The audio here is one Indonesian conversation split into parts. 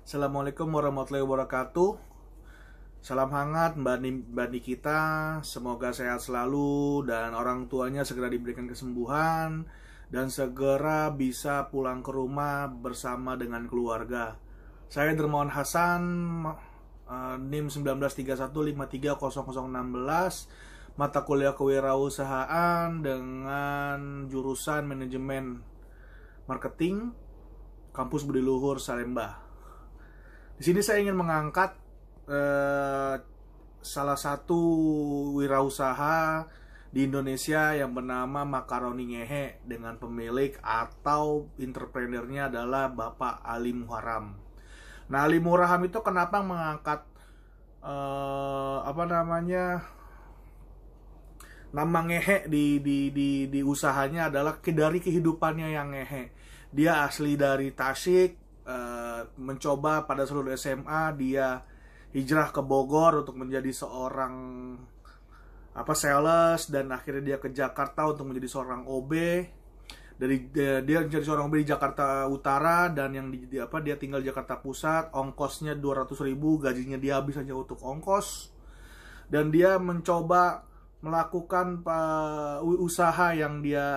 Assalamualaikum warahmatullahi wabarakatuh. Salam hangat Mbak Nikita. Semoga sehat selalu dan orang tuanya segera diberikan kesembuhan dan segera bisa pulang ke rumah bersama dengan keluarga. Saya Dermawan Hasan, NIM 1931530016, mata kuliah kewirausahaan dengan jurusan manajemen marketing, kampus Budi Luhur Salemba. Di sini saya ingin mengangkat salah satu wirausaha di Indonesia yang bernama Makaroni Ngehe dengan pemilik atau entrepreneurnya adalah Bapak Ali Muharram. Nah, Ali Muharram itu kenapa mengangkat nama Ngehe di usahanya adalah dari kehidupannya yang ngehe. Dia asli dari Tasik. Mencoba pada seluruh SMA, dia hijrah ke Bogor untuk menjadi seorang sales, dan akhirnya dia ke Jakarta untuk menjadi seorang OB. Dia menjadi seorang OB di Jakarta Utara, dan dia tinggal di Jakarta Pusat. Ongkosnya 200.000, gajinya dia habis hanya untuk ongkos. Dan dia mencoba melakukan usaha yang dia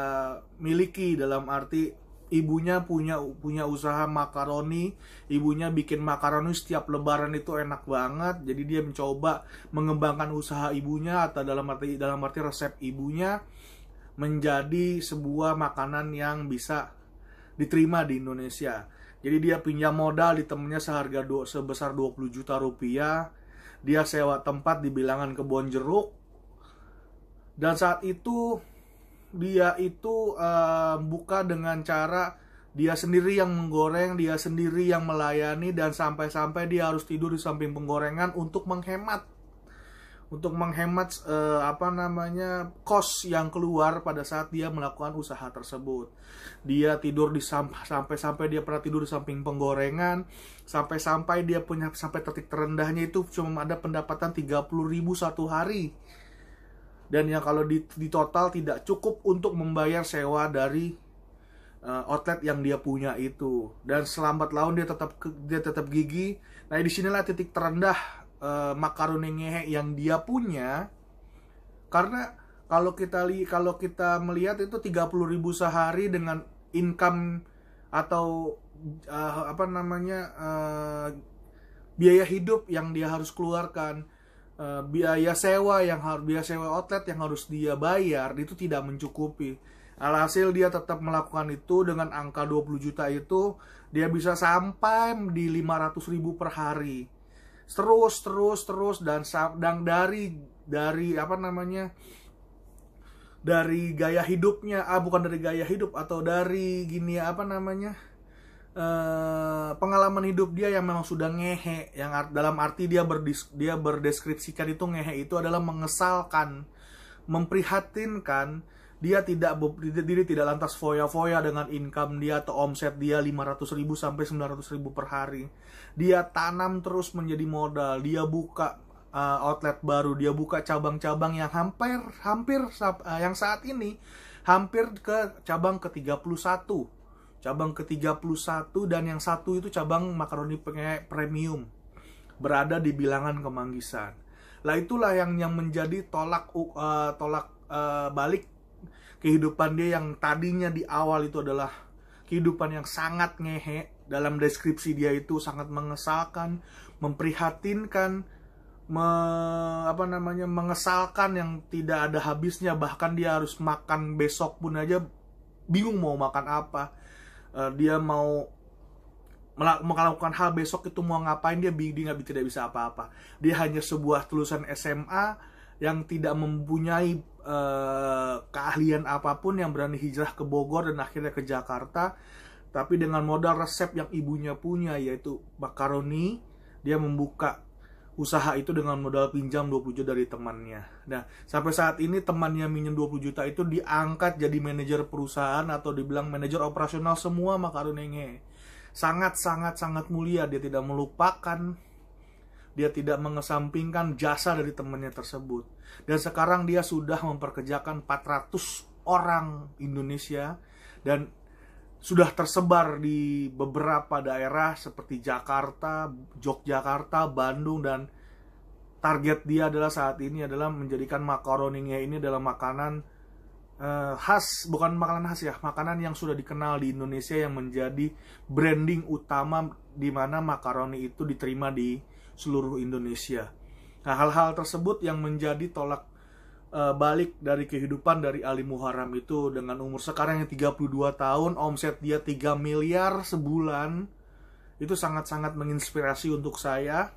miliki, dalam arti ibunya punya usaha makaroni. Ibunya bikin makaroni setiap lebaran itu enak banget. Jadi dia mencoba mengembangkan usaha ibunya, atau dalam arti resep ibunya menjadi sebuah makanan yang bisa diterima di Indonesia. Jadi dia pinjam modal di temennya sebesar 20 juta rupiah. Dia sewa tempat di bilangan Kebon Jeruk. Dan saat itu dia itu buka dengan cara dia sendiri yang menggoreng, dia sendiri yang melayani, dan sampai-sampai dia harus tidur di samping penggorengan untuk menghemat kos yang keluar pada saat dia melakukan usaha tersebut. Dia tidur sampai dia pernah tidur di samping penggorengan, sampai titik terendahnya itu cuma ada pendapatan 30.000 satu hari. Dan yang kalau di total tidak cukup untuk membayar sewa dari outlet yang dia punya itu. Dan selambat laun dia tetap gigih. Nah, disinilah titik terendah Makaroni Ngehe yang dia punya. Karena kalau kita melihat itu 30.000 sehari dengan income atau biaya hidup yang dia harus keluarkan, biaya sewa outlet yang harus dia bayar, itu tidak mencukupi. Alhasil dia tetap melakukan itu dengan angka 20 juta itu. Dia bisa sampai di 500.000 per hari. Terus dan dari gaya hidupnya, bukan dari gaya hidup, atau dari pengalaman hidup dia yang memang sudah ngehe, yang dalam arti dia berdeskripsikan itu ngehe itu adalah mengesalkan, memprihatinkan. Dia tidak lantas foya-foya dengan income dia atau omset dia 500.000 sampai 900.000 per hari. Dia tanam terus menjadi modal. Dia buka outlet baru, dia buka cabang-cabang yang hampir yang saat ini hampir ke cabang ke-31. Cabang ke-31, dan yang satu itu cabang makaroni premium, berada di bilangan Kemanggisan. Lah itulah yang menjadi tolak balik kehidupan dia yang tadinya di awal itu adalah kehidupan yang sangat ngehe. Dalam deskripsi dia itu sangat mengesalkan, memprihatinkan, mengesalkan yang tidak ada habisnya. Bahkan dia harus makan besok pun aja bingung mau makan apa. Dia mau melakukan hal besok itu mau ngapain, dia tidak bisa apa-apa. Dia hanya sebuah lulusan SMA yang tidak mempunyai keahlian apapun, yang berani hijrah ke Bogor dan akhirnya ke Jakarta. Tapi dengan modal resep yang ibunya punya, yaitu makaroni, dia membuka usaha itu dengan modal pinjam 20 juta dari temannya. Nah, sampai saat ini temannya minjem 20 juta itu diangkat jadi manajer perusahaan, atau dibilang manajer operasional semua Makaroni Ngehe. Sangat mulia. Dia tidak melupakan, dia tidak mengesampingkan jasa dari temannya tersebut. Dan sekarang dia sudah memperkerjakan 400 orang Indonesia, dan sudah tersebar di beberapa daerah seperti Jakarta, Yogyakarta, Bandung, dan target dia adalah saat ini adalah menjadikan makaroni ngehe ini adalah makanan khas, bukan makanan khas ya, makanan yang sudah dikenal di Indonesia, yang menjadi branding utama di mana makaroni itu diterima di seluruh Indonesia. Nah, hal-hal tersebut yang menjadi tolak balik dari kehidupan dari Ali Muharram itu, dengan umur sekarang yang 32 tahun, omset dia 3 miliar sebulan, itu sangat-sangat menginspirasi untuk saya.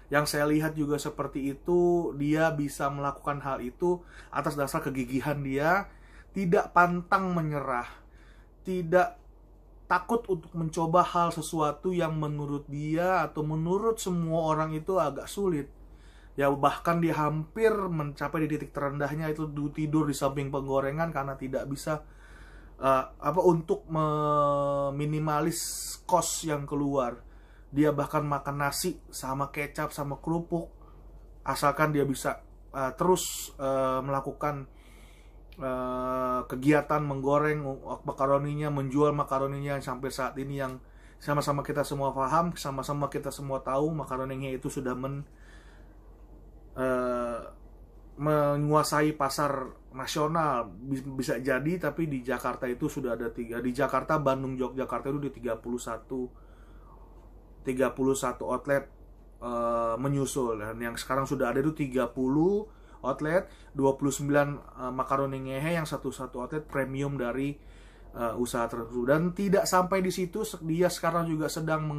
Yang saya lihat juga seperti itu, dia bisa melakukan hal itu atas dasar kegigihan dia, tidak pantang menyerah, tidak takut untuk mencoba hal sesuatu yang menurut dia atau menurut semua orang itu agak sulit. Ya, bahkan dia hampir mencapai di titik terendahnya itu tidur di samping penggorengan karena tidak bisa untuk meminimalis kos yang keluar. Dia bahkan makan nasi sama kecap sama kerupuk asalkan dia bisa terus melakukan kegiatan menggoreng makaroninya, menjual makaroninya, sampai saat ini yang sama-sama kita semua paham, sama-sama kita semua tahu makaroninya itu sudah menguasai pasar nasional. Bisa jadi, tapi di Jakarta itu sudah ada 3, di Jakarta, Bandung, Yogyakarta itu di 31 outlet menyusul, dan yang sekarang sudah ada itu 30 outlet, 29 makaroni ngehe, yang satu outlet premium dari usaha tersebut. Dan tidak sampai di situ, dia sekarang juga sedang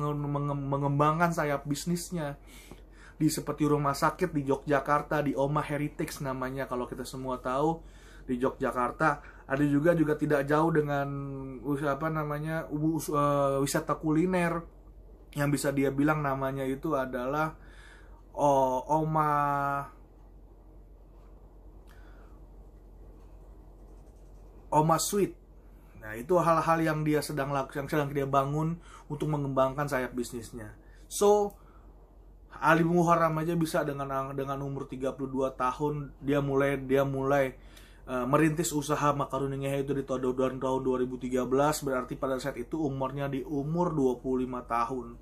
mengembangkan sayap bisnisnya di seperti rumah sakit di Yogyakarta, di Oma Heritage namanya, kalau kita semua tahu di Yogyakarta. Ada juga tidak jauh dengan wisata kuliner yang bisa dia bilang namanya itu adalah Oma Sweet. Nah, itu hal-hal yang dia sedang dia bangun untuk mengembangkan sayap bisnisnya. So, Ali Muharram aja bisa dengan umur 32 tahun dia mulai merintis usaha makaroni ngehe itu di tahun 2013, berarti pada saat itu umurnya di umur 25 tahun.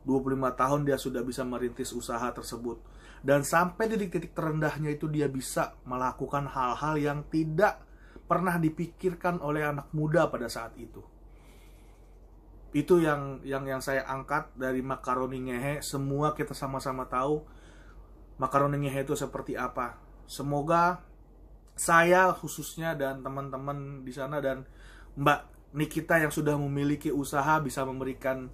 25 tahun dia sudah bisa merintis usaha tersebut. Dan sampai di titik terendahnya itu dia bisa melakukan hal-hal yang tidak pernah dipikirkan oleh anak muda pada saat itu. Itu yang saya angkat dari makaroni ngehe. Semua kita sama-sama tahu makaroni ngehe itu seperti apa. Semoga saya khususnya dan teman-teman di sana dan Mbak Nikita yang sudah memiliki usaha bisa memberikan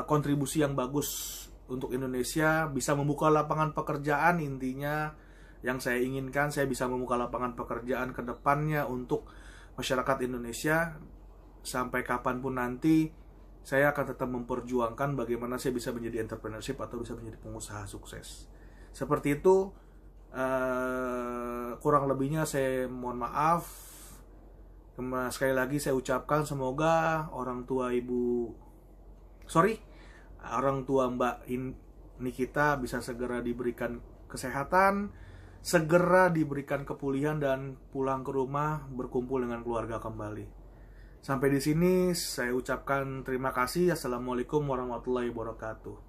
kontribusi yang bagus untuk Indonesia, bisa membuka lapangan pekerjaan. Intinya yang saya inginkan, saya bisa membuka lapangan pekerjaan ke depannya untuk masyarakat Indonesia. Sampai kapanpun nanti, saya akan tetap memperjuangkan bagaimana saya bisa menjadi entrepreneurship atau bisa menjadi pengusaha sukses. Seperti itu, kurang lebihnya saya mohon maaf. Sekali lagi saya ucapkan semoga orang tua Mbak Nikita bisa segera diberikan kesehatan, segera diberikan kepulihan, dan pulang ke rumah berkumpul dengan keluarga kembali. Sampai di sini saya ucapkan terima kasih. Assalamualaikum warahmatullahi wabarakatuh.